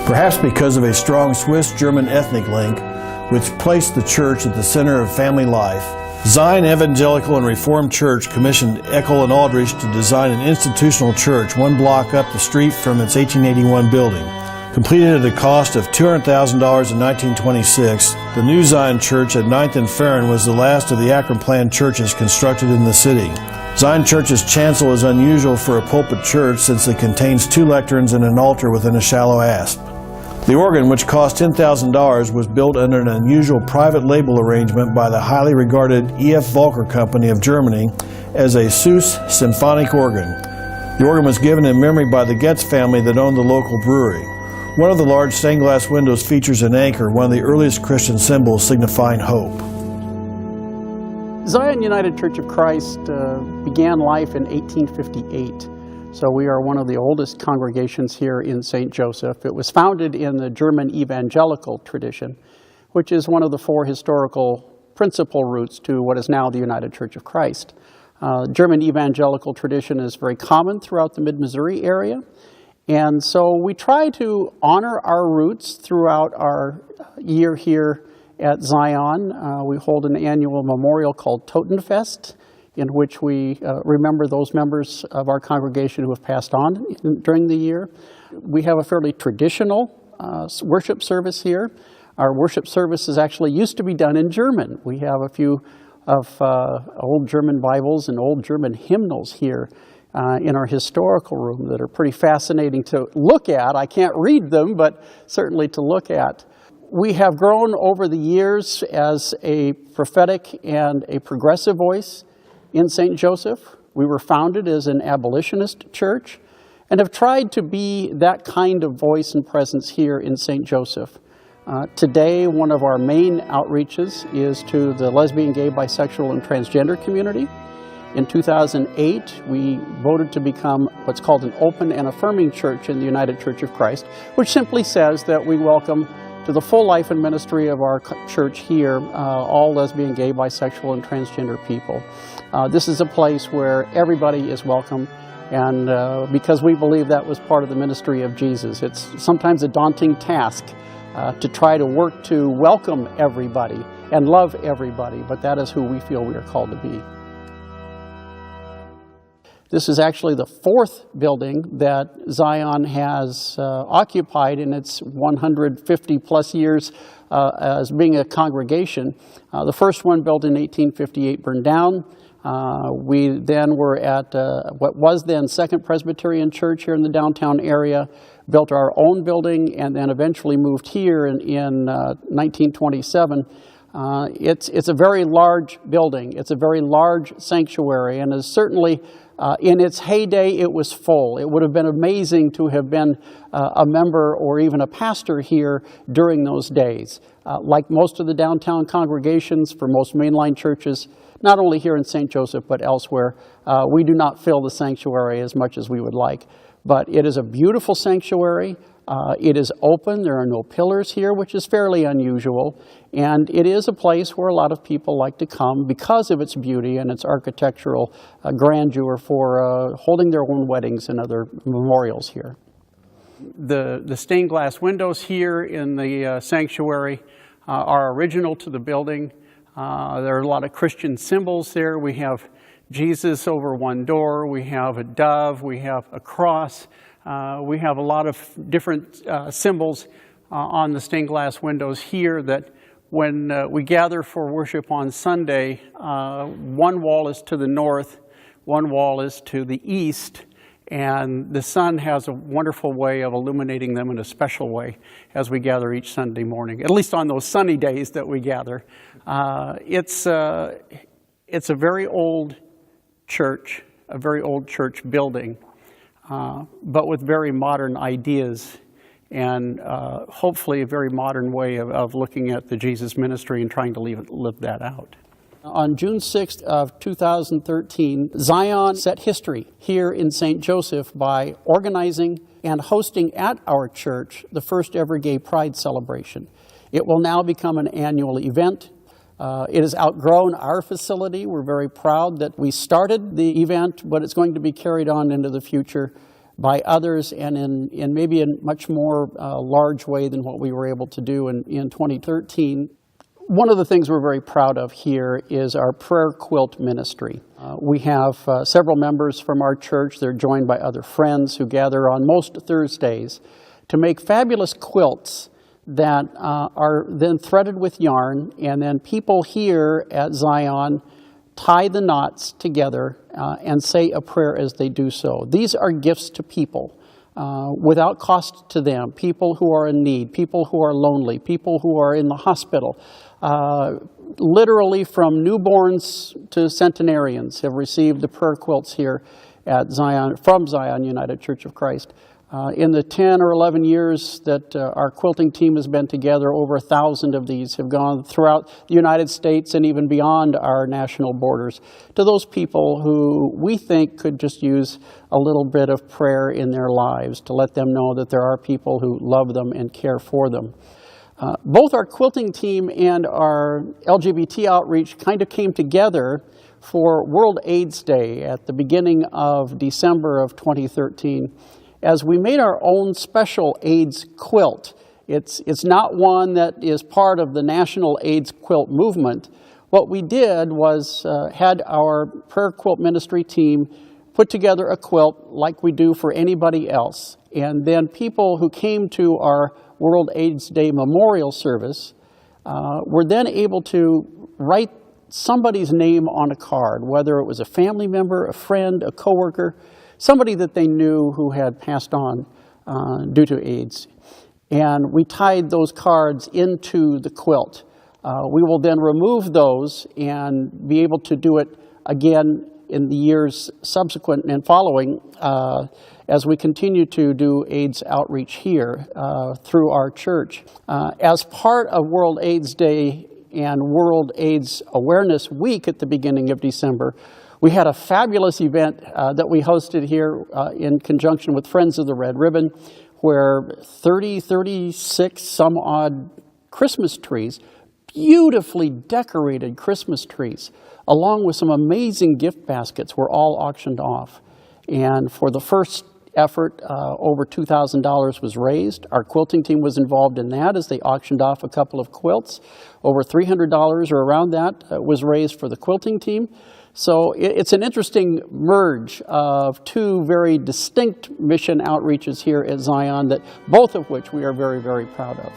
Perhaps because of a strong Swiss-German ethnic link, which placed the church at the center of family life, Zion Evangelical and Reformed Church commissioned Eckel and Aldrich to design an institutional church 1 block up the street from its 1881 building. Completed at a cost of $200,000 in 1926, the new Zion Church at 9th and Farron was the last of the Akron-planned churches constructed in the city. Zion Church's chancel is unusual for a pulpit church since it contains 2 lecterns and an altar within a shallow apse. The organ, which cost $10,000, was built under an unusual private label arrangement by the highly regarded E.F. Volker Company of Germany as a Süss symphonic organ. The organ was given in memory by the Goetz family that owned the local brewery. One of the large stained glass windows features an anchor, one of the earliest Christian symbols signifying hope. Zion United Church of Christ began life in 1858. So we are one of the oldest congregations here in St. Joseph. It was founded in the German evangelical tradition, which is one of the 4 historical principal roots to what is now the United Church of Christ. German evangelical tradition is very common throughout the mid-Missouri area. And so we try to honor our roots throughout our year here at Zion. We hold an annual memorial called Totenfest, in which we remember those members of our congregation who have passed on during the year. We have a fairly traditional worship service here. Our worship services actually used to be done in German. We have a few of old German Bibles and old German hymnals here in our historical room that are pretty fascinating to look at. I can't read them, but certainly to look at. We have grown over the years as a prophetic and a progressive voice in St. Joseph. We were founded as an abolitionist church and have tried to be that kind of voice and presence here in St. Joseph. Today, one of our main outreaches is to the lesbian, gay, bisexual, and transgender community. In 2008, we voted to become what's called an Open and Affirming church in the United Church of Christ, which simply says that we welcome to the full life and ministry of our church here all lesbian, gay, bisexual, and transgender people. This is a place where everybody is welcome, and because we believe that was part of the ministry of Jesus. It's sometimes a daunting task to try to work to welcome everybody and love everybody, but that is who we feel we are called to be. This is actually the 4th building that Zion has occupied in its 150 plus years as being a congregation. The first one, built in 1858, burned down. We then were at what was then 2nd Presbyterian Church here in the downtown area, built our own building, and then eventually moved here in 1927. It's a very large building. It's a very large sanctuary, and is certainly in its heyday, it was full. It would have been amazing to have been a member or even a pastor here during those days. Like most of the downtown congregations for most mainline churches, not only here in St. Joseph but elsewhere, we do not fill the sanctuary as much as we would like. But it is a beautiful sanctuary. It is open. There are no pillars here, which is fairly unusual. And it is a place where a lot of people like to come because of its beauty and its architectural grandeur for holding their own weddings and other memorials here. The stained glass windows here in the sanctuary are original to the building. There are a lot of Christian symbols there. We have Jesus over one door. We have a dove. We have a cross. We have a lot of different symbols on the stained glass windows here that when we gather for worship on Sunday, one wall is to the north, one wall is to the east, and the sun has a wonderful way of illuminating them in a special way as we gather each Sunday morning, at least on those sunny days that we gather. It's a very old church, a very old church building. But with very modern ideas and hopefully a very modern way of looking at the Jesus ministry and trying to live that out. On June 6th of 2013, Zion set history here in St. Joseph by organizing and hosting at our church the first ever Gay Pride celebration. It will now become an annual event. It has outgrown our facility. We're very proud that we started the event, but it's going to be carried on into the future. by others, and in maybe a much more large way than what we were able to do in 2013. One of the things we're very proud of here is our prayer quilt ministry. We have several members from our church. They're joined by other friends who gather on most Thursdays to make fabulous quilts that are then threaded with yarn, and then people here at Zion tie the knots together and say a prayer as they do so. These are gifts to people without cost to them, people who are in need, people who are lonely, people who are in the hospital. Literally from newborns to centenarians have received the prayer quilts here at Zion, from Zion United Church of Christ. In the 10 or 11 years that our quilting team has been together, over 1,000 of these have gone throughout the United States and even beyond our national borders to those people who we think could just use a little bit of prayer in their lives to let them know that there are people who love them and care for them. Both our quilting team and our LGBT outreach kind of came together for World AIDS Day at the beginning of December of 2013. As we made our own special AIDS quilt. It's not one that is part of the national AIDS quilt movement. What we did was had our prayer quilt ministry team put together a quilt like we do for anybody else. And then people who came to our World AIDS Day memorial service were then able to write somebody's name on a card, whether it was a family member, a friend, a coworker, somebody that they knew who had passed on due to AIDS. And we tied those cards into the quilt. We will then remove those and be able to do it again in the years subsequent and following as we continue to do AIDS outreach here through our church. As part of World AIDS Day and World AIDS Awareness Week at the beginning of December, we had a fabulous event that we hosted here in conjunction with Friends of the Red Ribbon, where 36 some odd Christmas trees, beautifully decorated Christmas trees, along with some amazing gift baskets, were all auctioned off. And for the first effort, over $2,000 was raised. Our quilting team was involved in that as they auctioned off a couple of quilts. Over $300 or around that was raised for the quilting team. So it's an interesting merge of two very distinct mission outreaches here at Zion, that both of which we are very, very proud of.